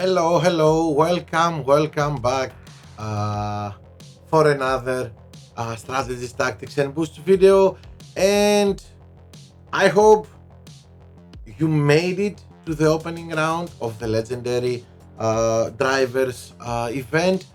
Hello, welcome back uh, for another strategies, tactics, and boost video. And I hope you made it to the opening round of the legendary drivers event.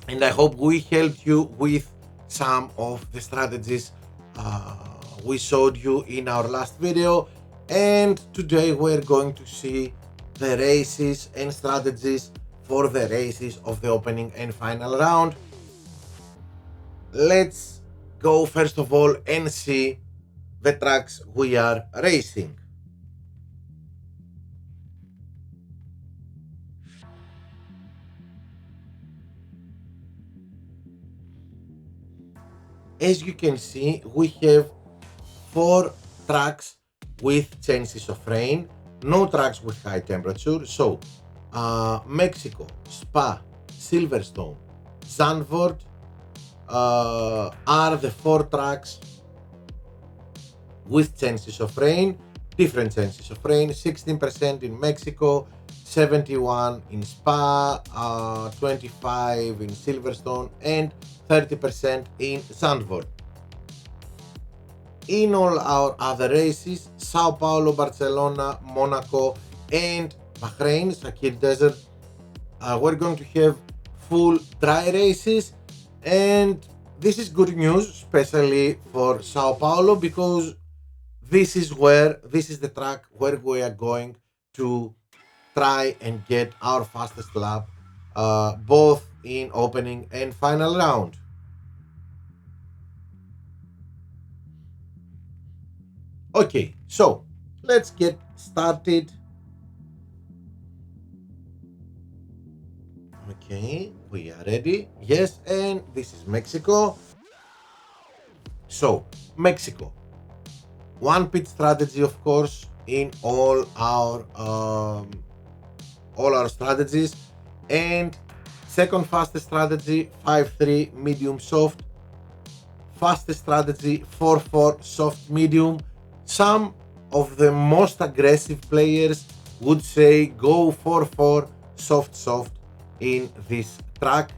And I hope we helped you with some of the strategies uh, we showed you in our last video. And today we're going to see the races and strategies for the races of the opening and final round. Let's go first of all and see the tracks we are racing. As you can see, we have 4 tracks with chances of rain, no tracks with high temperature. So, Mexico, Spa, Silverstone, Zandvoort are the 4 tracks with chances of rain, different chances of rain: 16% in Mexico, 71 in Spa, 25 in Silverstone, and 30% in Zandvoort. In all our other races, Sao Paulo, Barcelona, Monaco, and Bahrain, Sakir Desert, we're going to have full dry races. And this is good news, especially for Sao Paulo, because this is the track where we are going to try and get our fastest lap, both in opening and final round. Okay, so let's get started. Okay, we are ready. Yes, and this is Mexico. So, Mexico. One pit strategy, of course, in all our strategies, and second fastest strategy 5-3 medium soft. Fastest strategy 4-4 soft medium. Some of the most aggressive players would say go 4-4 soft in this track,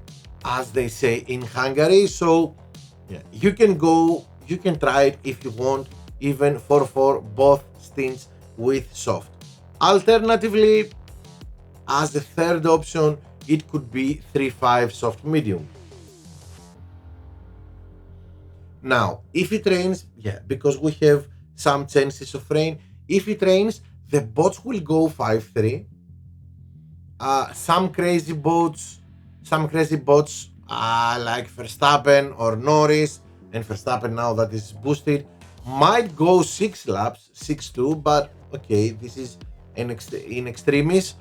as they say in Hungary. So yeah, you can try it if you want, even 4-4 both stints with soft. Alternatively, as a third option, it could be 3-5 soft medium. Now, if it rains, yeah, because we have some chances of rain, if it rains, the bots will go 5-3. Some crazy bots like Verstappen or Norris, and Verstappen now that is boosted, might go 6 laps, 6-2, but okay, this is in extremis.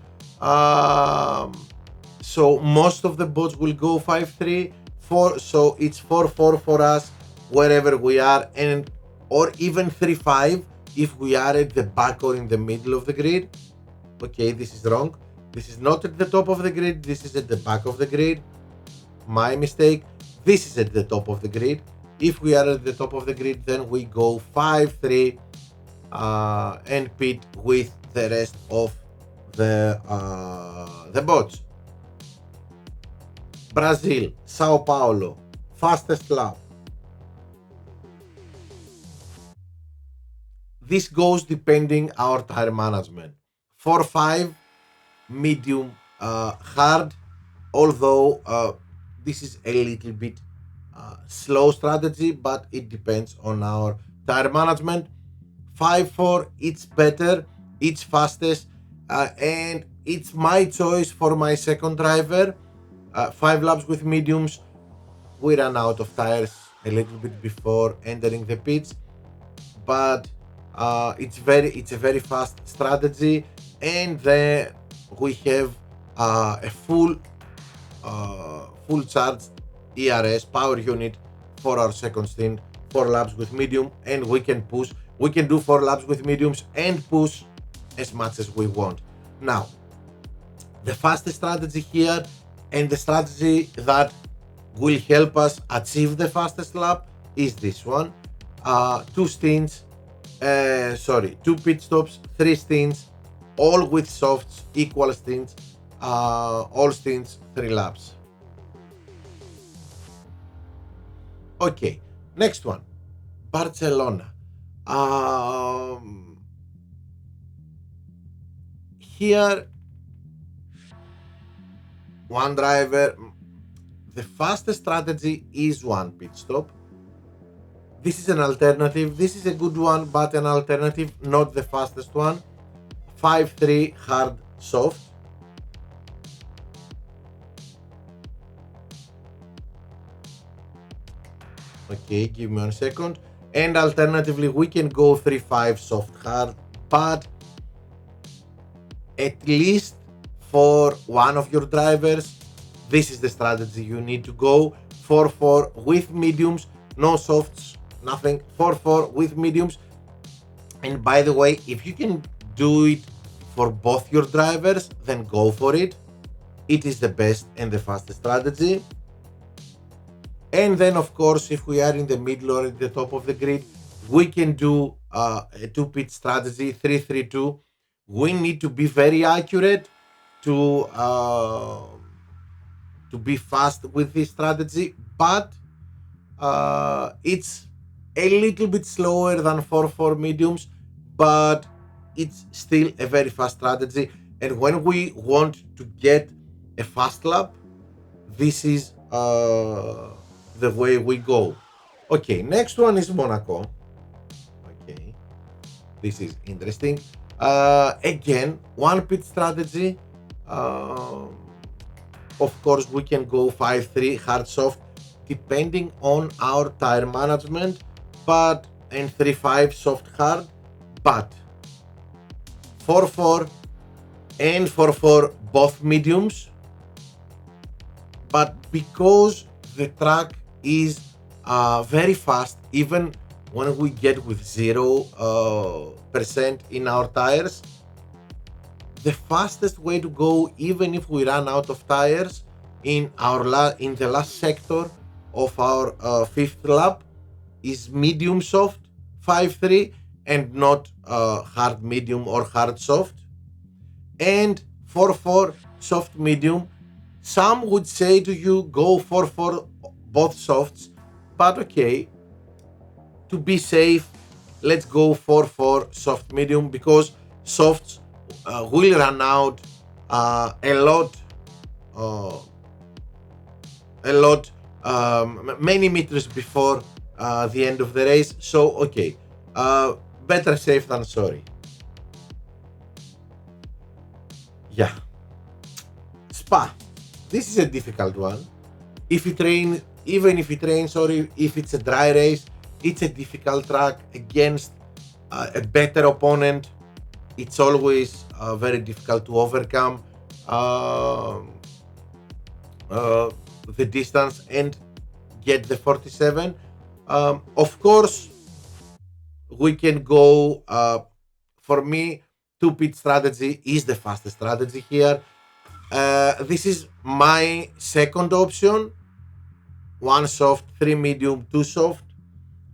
So most of the bots will go 5-3, 4, so it's 4-4 for us wherever we are, and or even 3-5 if we are at the back or in the middle of the grid. Okay, this is wrong. This is not at the top of the grid, this is at the back of the grid. My mistake. This is at the top of the grid. If we are at the top of the grid, then we go 5-3 and pit with the rest of the bots. Brazil, Sao Paulo, fastest lap. This goes depending our tire management. 4-5 medium hard, although this is a little bit slow strategy, but it depends on our tire management. 5-4, it's better, it's fastest, and it's my choice for my second driver. 5 laps with mediums, we ran out of tires a little bit before entering the pits, but it's a very fast strategy, and then we have a full charged ERS power unit for our second stint. 4 laps with medium, and we can do 4 laps with mediums and push as much as we want. Now, the fastest strategy here, and the strategy that will help us achieve the fastest lap, is this one. 2 pit stops, 3 stints, all with softs, equal stints, all stints 3 laps. Okay, next one, Barcelona. Here, one driver. The fastest strategy is one pit stop. This is an alternative. This is a good one, but an alternative, not the fastest one. 5-3 hard soft. Okay, give me 1 second. And alternatively, we can go 3-5 soft hard, but at least for one of your drivers, this is the strategy you need to go. 4-4 with mediums, no softs, nothing. 4-4 with mediums. And by the way, if you can do it for both your drivers, then go for it. It is the best and the fastest strategy. And then, of course, if we are in the middle or at the top of the grid, we can do a 2-pit strategy, 3-3-2. We need to be very accurate to be fast with this strategy, but it's a little bit slower than 4-4 mediums, but it's still a very fast strategy. And when we want to get a fast lap, this is the way we go. Okay, next one is Monaco. Okay, this is interesting. Again, one pit strategy. Of course, we can go 5-3 hard soft depending on our tire management, but and 3-5 soft hard, but 4-4 and 4-4 both mediums. But because the track is very fast, even when we get with 0% in our tires, the fastest way to go, even if we run out of tires in the last sector of our fifth lap, is medium soft 5-3 and not hard medium or hard soft, and 4-4 soft medium. Some would say to you, go 4-4 both softs, but okay, to be safe, let's go 4-4 soft medium, because softs will run out many meters before the end of the race. So okay, better safe than sorry. Yeah, Spa. This is a difficult one. If it rains, even if it rains, or if it's a dry race, it's a difficult track against a better opponent. It's always very difficult to overcome the distance and get the 47. Of course, we can go, for me, 2-pit strategy is the fastest strategy here. This is my second option. 1 soft, 3 medium, 2 soft.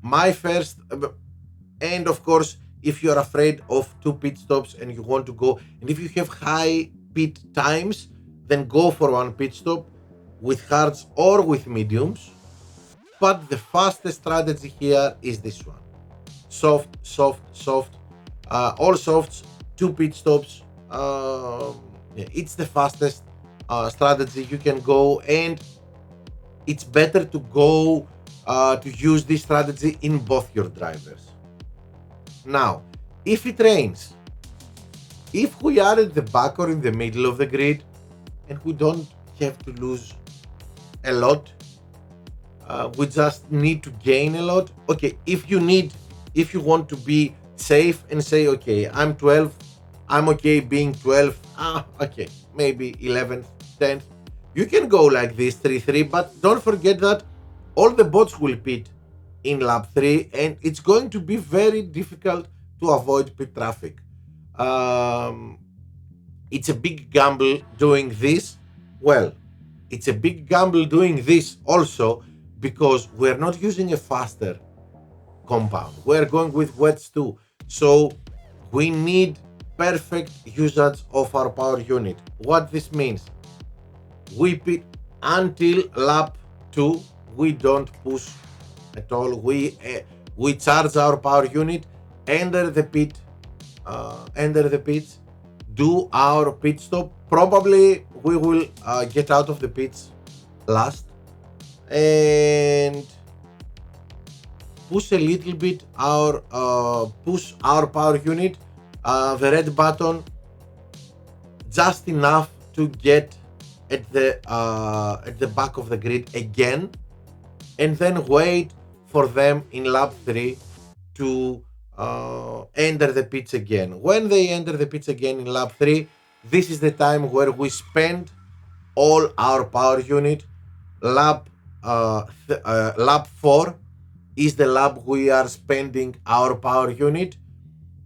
My first, and of course, if you're afraid of 2 pit stops and you want to go, and if you have high pit times, then go for 1 pit stop with hards or with mediums. But the fastest strategy here is this one. Soft, soft, soft. All softs, 2 pit stops. It's the fastest strategy you can go, and it's better to go to use this strategy in both your drivers. Now, if it rains, if we are at the back or in the middle of the grid and we don't have to lose a lot, we just need to gain a lot. Okay, if you want to be safe and say, okay, I'm 12, I'm okay being 12, okay, maybe 11th, 10th, you can go like this 3-3, but don't forget that all the bots will pit in lap 3 and it's going to be very difficult to avoid pit traffic. It's a big gamble doing this. Well, it's a big gamble doing this also because we're not using a faster compound. We're going with wets too. So we need perfect usage of our power unit. What this means, we pit until lap 2, we don't push at all. We charge our power unit, enter the pits, do our pit stop. Probably we will get out of the pits last and push a little bit push our power unit, the red button, just enough to get at the back of the grid again, and then wait for them in lap 3 to enter the pits again. When they enter the pits again in lap 3, this is the time where we spend all our power unit. Lap 4 is the lap we are spending our power unit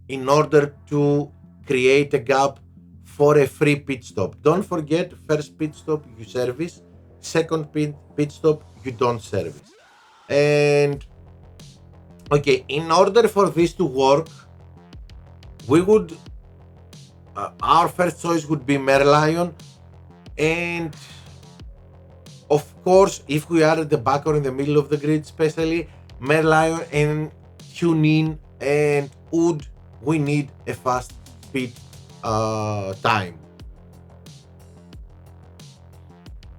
in order to create a gap for a free pit stop. Don't forget, first pit stop you service, second pit stop you don't service. And okay, in order for this to work, we would our first choice would be Merlion, and of course, if we are at the back or in the middle of the grid, especially Merlion and Tune-in and Wood, we need a fast pit time.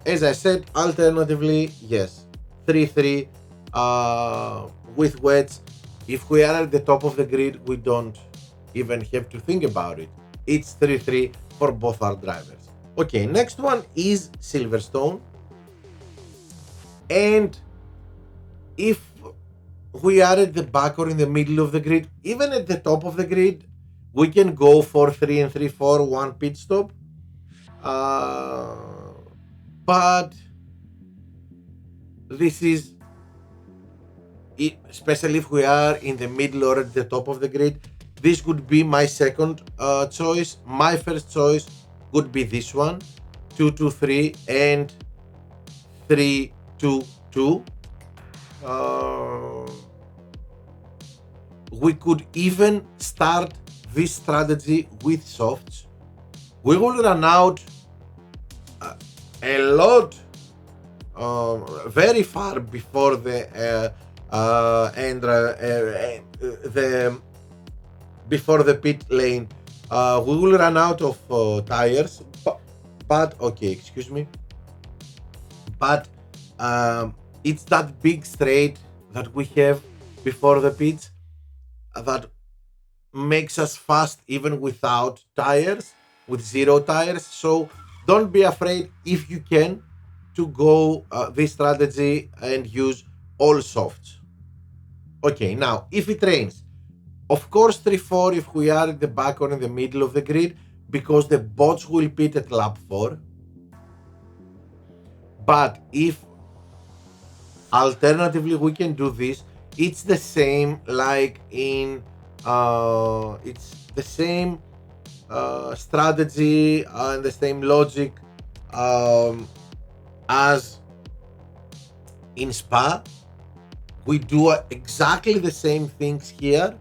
As I said, alternatively, yes, 3-3 with wets. If we are at the top of the grid, we don't even have to think about it. It's 3-3 for both our drivers. Okay, next one is Silverstone. And if we are at the back or in the middle of the grid, even at the top of the grid, we can go for 3 and 3-4, one pit stop. But this is, especially if we are in the middle or at the top of the grid, this would be my second choice. My first choice would be this one, 2-2-3 and 3-2-2. We could even start this strategy with softs. We will run out a lot, very far before the before the pit lane. We will run out of tires, but okay, excuse me. But it's that big straight that we have before the pits that makes us fast even without tires, with 0 tires. So don't be afraid, if you can, to go this strategy and use all softs. Okay, now if it rains, of course 3-4 if we are at the back or in the middle of the grid, because the bots will pit at lap 4. But if alternatively we can do this, it's the same like in it's the same strategy and the same logic as in Spa. We do exactly the same things here.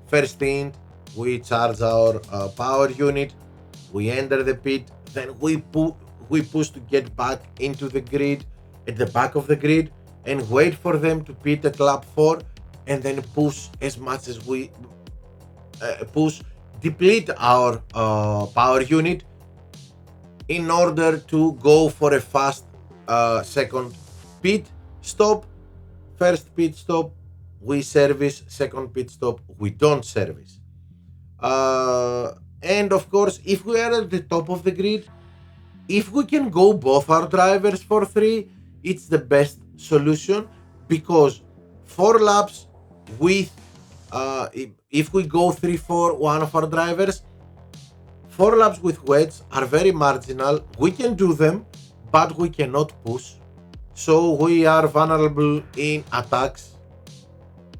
First thing, we charge our power unit, we enter the pit, then we push to get back into the grid, at the back of the grid, and wait for them to pit at lap 4, and then push as much as we deplete our power unit in order to go for a fast second pit stop. First pit stop we service, second pit stop we don't service. And of course, if we are at the top of the grid, if we can go both our drivers for 3, it's the best solution, because 4 laps with if we go 3-4 one of our drivers, 4 laps with wets are very marginal. We can do them, but we cannot push, so we are vulnerable in attacks,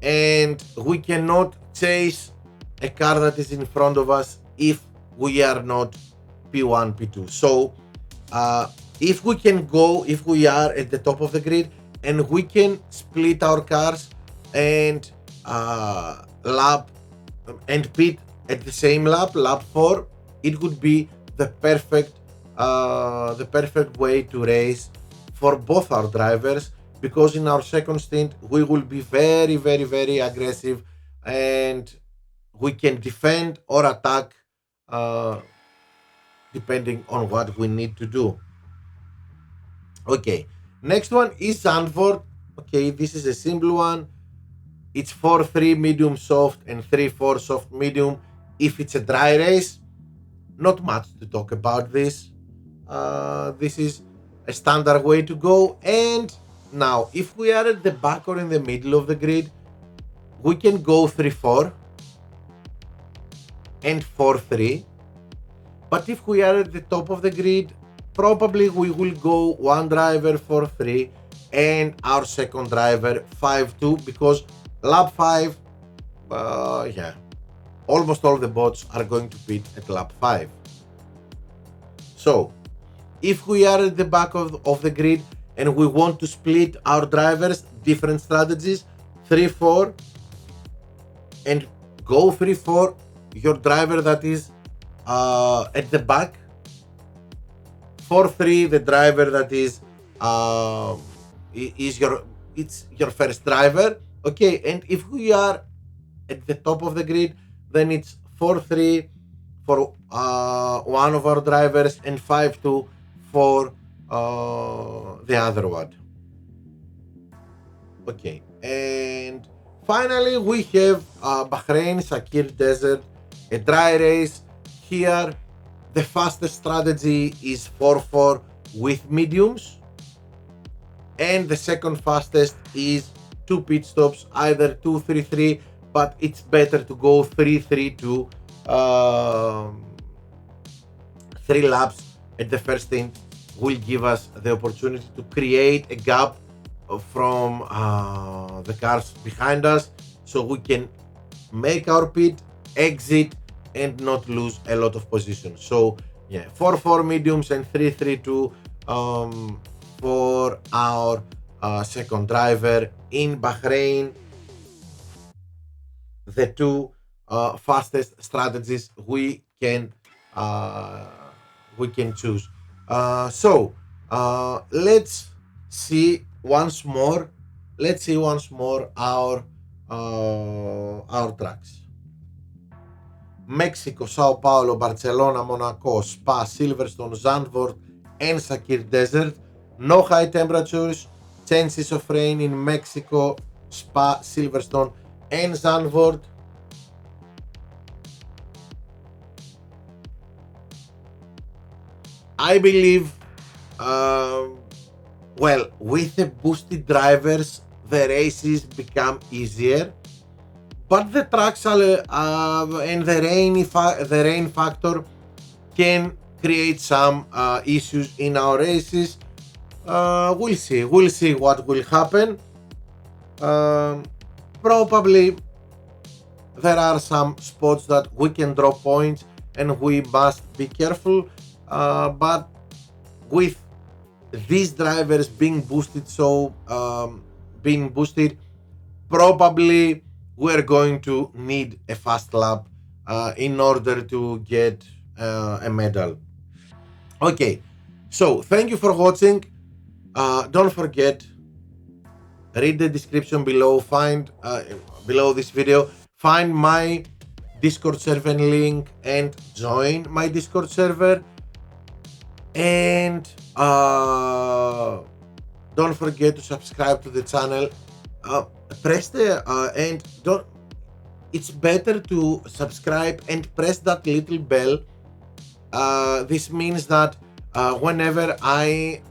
and we cannot chase a car that is in front of us if we are not P1, P2. So if we can go, if we are at the top of the grid and we can split our cars and lap and pit at the same lap 4, it would be the perfect way to race for both our drivers, because in our second stint we will be very, very, very aggressive, and we can defend or attack uh, depending on what we need to do. Okay, next one is Zandvoort. Okay, this is a simple one. It's 4-3 medium soft and 3-4 soft medium. If it's a dry race, not much to talk about this. This is a standard way to go. And now, if we are at the back or in the middle of the grid, we can go 3-4 and 4-3. But if we are at the top of the grid, probably we will go one driver 4-3 and our second driver 5-2, because lap 5, yeah, almost all the bots are going to pit at lap 5. So, if we are at the back of the grid and we want to split our drivers, different strategies, 3-4 and go 3-4, your driver that is at the back, 4-3 the driver that is it's your first driver. Okay, and if we are at the top of the grid, then it's 4-3 for one of our drivers and 5-2 for the other one. Okay, and finally we have Bahrain Sakir Desert, a dry race. Here the fastest strategy is 4-4 with mediums, and the second fastest is 2 pit stops, either 2-3-3, but it's better to go 3-3-2, 3 laps at the first stint will give us the opportunity to create a gap from the cars behind us, so we can make our pit, exit, and not lose a lot of position. So yeah, 4-4 mediums and 3-3-2 for our second driver in Bahrain. The two fastest strategies uh, we can choose. Let's see once more. Let's see once more our tracks. Mexico, Sao Paulo, Barcelona, Monaco, Spa, Silverstone, Zandvoort, and Sakir Desert. No high temperatures, chances of rain in Mexico, Spa, Silverstone, and Zandvoort. I believe, well, with the boosted drivers, the races become easier, but the tracks and the rain factor can create some issues in our races. We'll see. We'll see what will happen. Um, Probably there are some spots that we can drop points and we must be careful. But with these drivers being boosted, being boosted, probably we're going to need a fast lap in order to get a medal. Okay, so thank you for watching. Don't forget, read the description below, find below this video, find my Discord server link and join my Discord server. And don't forget to subscribe to the channel. Press the and don't. It's better to subscribe and press that little bell. This means that whenever I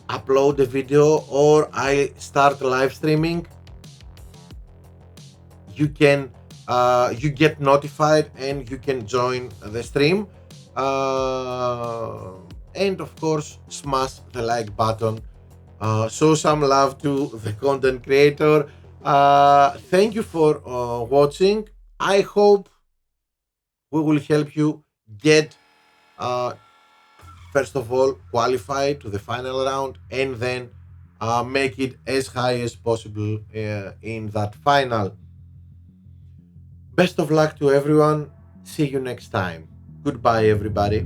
upload a video or I start live streaming, you can you get notified and you can join the stream. And of course, smash the like button. Show some love to the content creator. Thank you for watching. I hope we will help you get, first of all, qualify to the final round, and then make it as high as possible in that final. Best of luck to everyone. See you next time. Goodbye, everybody.